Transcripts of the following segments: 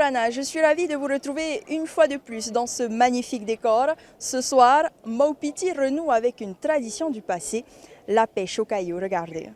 Yorana, je suis ravie de vous retrouver une fois de plus dans ce magnifique décor. Ce soir, Maupiti renoue avec une tradition du passé, la pêche au caillou. Regardez.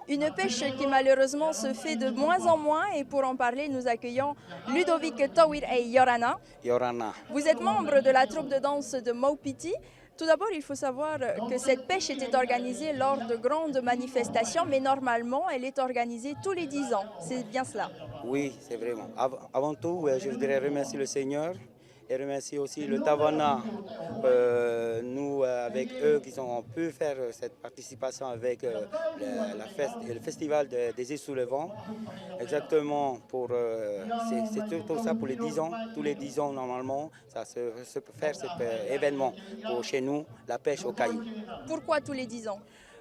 Une pêche qui malheureusement se fait de moins en moins et pour en parler, nous accueillons Ludovic Tawir et Yorana. Yorana. Vous êtes membre de la troupe de danse de Maupiti. Tout d'abord, il faut savoir que cette pêche était organisée lors de grandes manifestations, mais normalement, elle est organisée tous les 10 ans. C'est bien cela? Oui, c'est vraiment. Avant tout, je voudrais remercier le Seigneur et remercier aussi le Tavana. Nous, avec eux, qui ont pu faire cette participation avec le festival des Îles sous le vent. Exactement, c'est tout ça pour les 10 ans. Tous les 10 ans, normalement, ça se peut faire cet événement pour chez nous, la pêche au caillou. Pourquoi tous les 10 ans?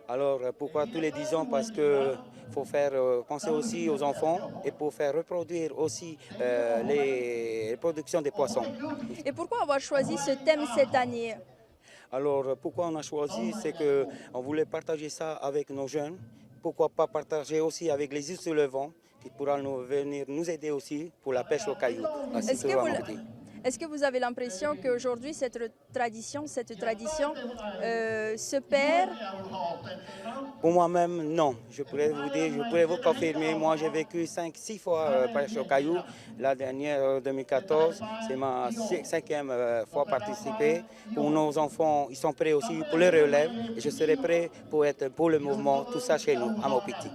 Alors, pourquoi tous les 10 ans? Parce qu'il faut faire penser aussi aux enfants et pour faire reproduire aussi les productions des poissons. Et pourquoi avoir choisi ce thème cette année? Alors, pourquoi on a choisi? C'est qu'on voulait partager ça avec nos jeunes. Pourquoi pas partager aussi avec les îles sur le vent qui pourra venir nous aider aussi pour la pêche au caillou. Est-ce que vous avez l'impression qu'aujourd'hui, cette tradition se perd? Pour moi-même, non. Je pourrais vous confirmer. Moi, j'ai vécu 5-6 fois pêche au caillou. La dernière, 2014, c'est ma 5e fois participer. Pour nos enfants, ils sont prêts aussi pour le relève. Et je serai prêt pour être pour le mouvement, tout ça chez nous, à Maupiti.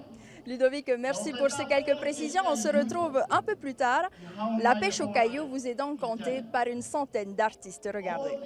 Ludovic, merci pour ces quelques précisions. On se retrouve un peu plus tard. La pêche au caillou vous est donc comptée par une centaine d'artistes. Regardez.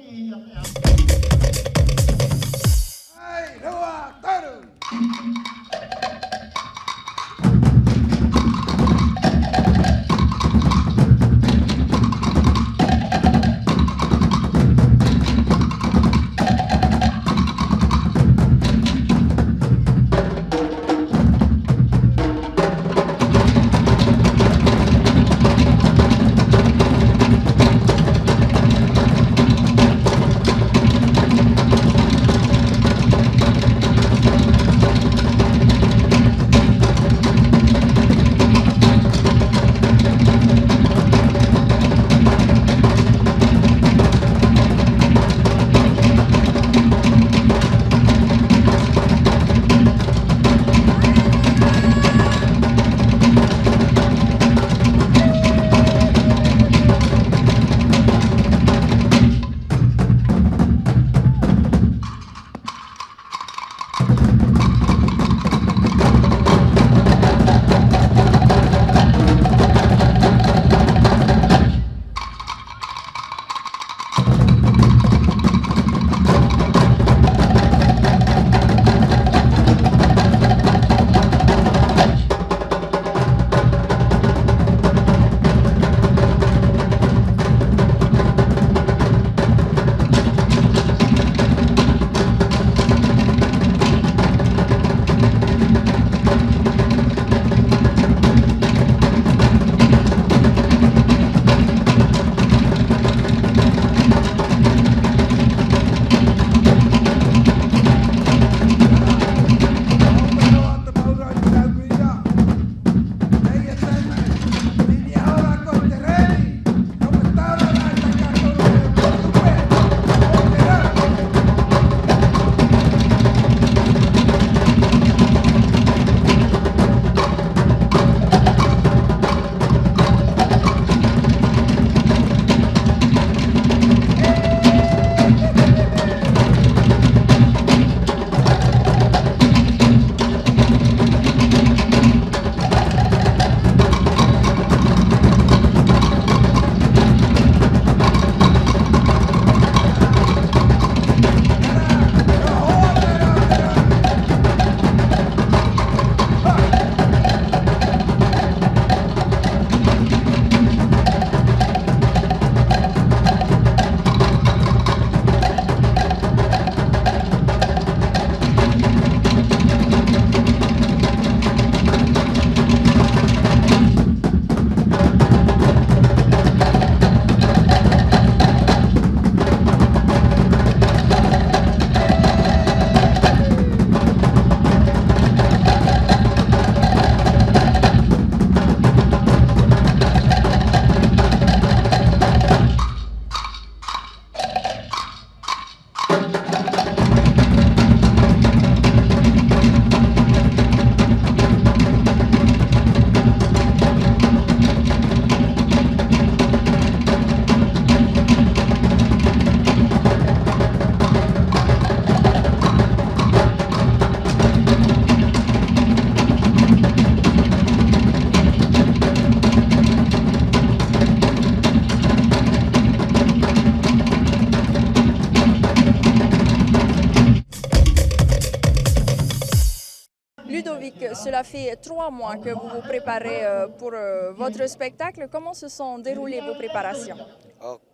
cela fait 3 mois que vous vous préparez pour votre spectacle. Comment se sont déroulées vos préparations?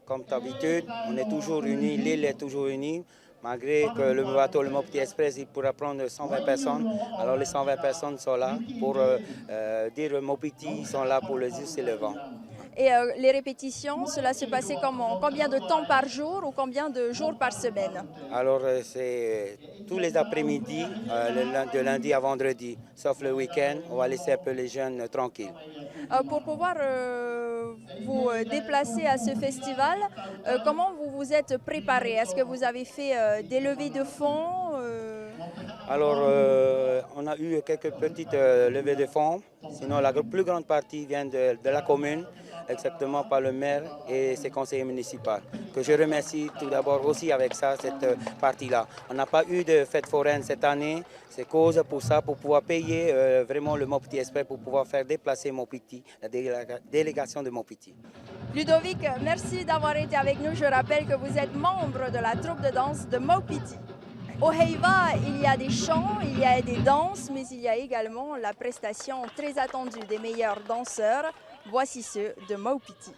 Comme d'habitude, on est toujours unis, l'île est toujours unie. Malgré que le bateau, le Mopti Express, il pourra prendre 120 personnes. Alors les 120 personnes sont là pour dire Mopiti, ils sont là pour le juste et le vent. Et les répétitions, cela se passait comment? Combien de temps par jour ou combien de jours par semaine? Alors c'est tous les après-midi, de lundi à vendredi, sauf le week-end, on va laisser un peu les jeunes tranquilles. Pour pouvoir vous déplacer à ce festival, comment vous vous êtes préparé? Est-ce que vous avez fait des levées de fonds? Alors, on a eu quelques petites levées de fonds. Sinon, la plus grande partie vient de la commune, exactement par le maire et ses conseillers municipaux, que je remercie tout d'abord aussi avec ça, cette partie-là. On n'a pas eu de fête foraine cette année. C'est cause pour ça, pour pouvoir payer vraiment le Mopti Express, pour pouvoir faire déplacer Mopiti, la délégation de Mopiti. Ludovic, merci d'avoir été avec nous. Je rappelle que vous êtes membre de la troupe de danse de Maupiti. Au Heiva, il y a des chants, il y a des danses, mais il y a également la prestation très attendue des meilleurs danseurs. Voici ceux de Maupiti.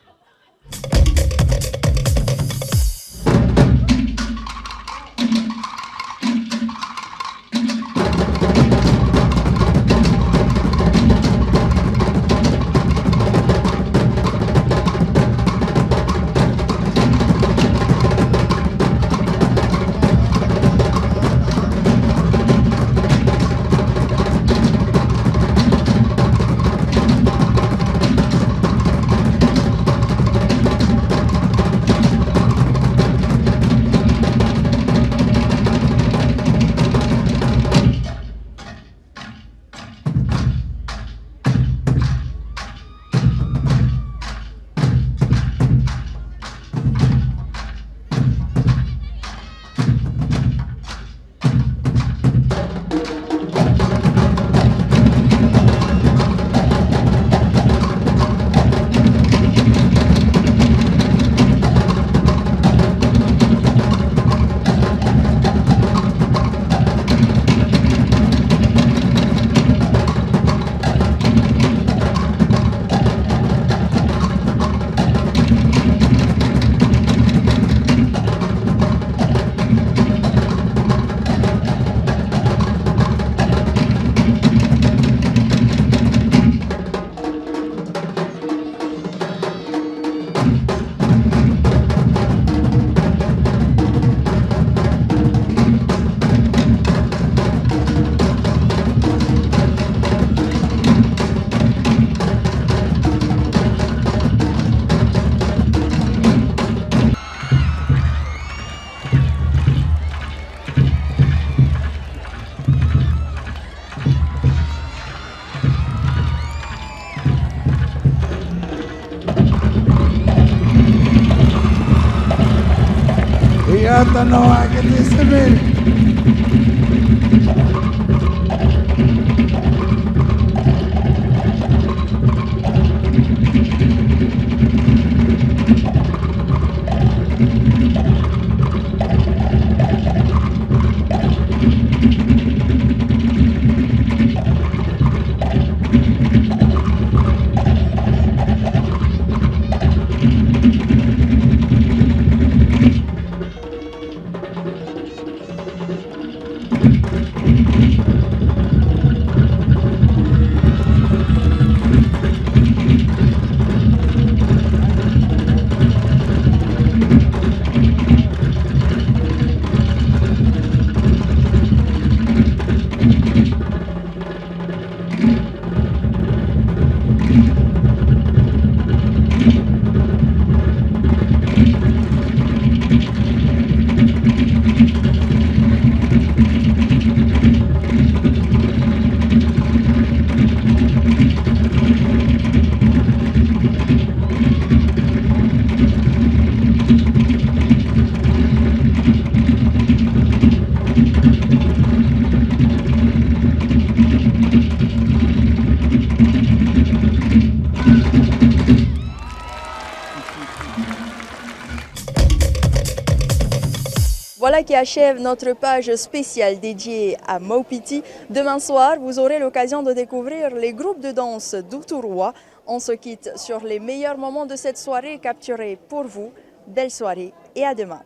No hay que decir. Voilà qui achève notre page spéciale dédiée à Maupiti. Demain soir, vous aurez l'occasion de découvrir les groupes de danse d'Uturwa. On se quitte sur les meilleurs moments de cette soirée capturés pour vous. Belle soirée et à demain.